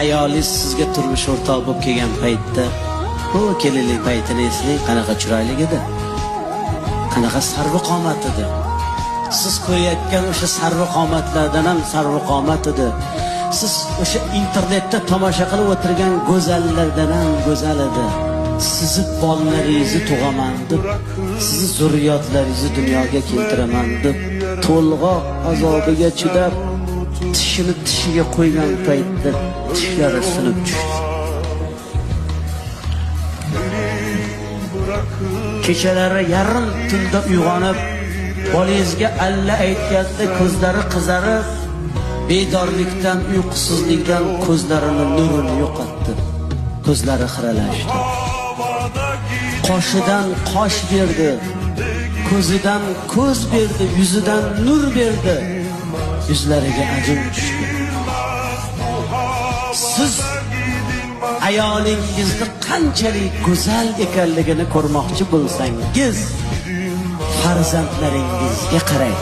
ayolingiz sizga turmush o'rtoq bo'lib kelgan paytda, bu kelinlik paytini eslang, qanaqa chiroyli edi, qanaqa sarvqomat edi. Siz ko'rayotgan o'sha sarvqomatlardan ham sarvqomat edi. Siz o'sha internetda tomosha qilib o'tirgan go'zallardan ham go'zal edi. Sizni bolalaringizni tug'aman deb, sizni zurriyotlaringizni dunyoga keltiraman deb, to'lg'oq azobiga chidab, tishini tishiga qo'ygan paytda tishlari sinib tushdi. Kechalari yarim tunda uyg'onib, bolangizga alla aytganda ko'zlari qizarib, bedorlikdan, uyqusizlikdan ko'zlarini nurini yo'qotdi. Ko'zlari xiralashdi. Qoshidan qosh berdi, ko'zidan ko'z berdi, yuzidan nur berdi, yuzlariga ajin tushdi. Siz ayolingizni qanchalik go'zal ekanligini ko'rmoqchi bo'lsangiz, farzandlaringizga qarang.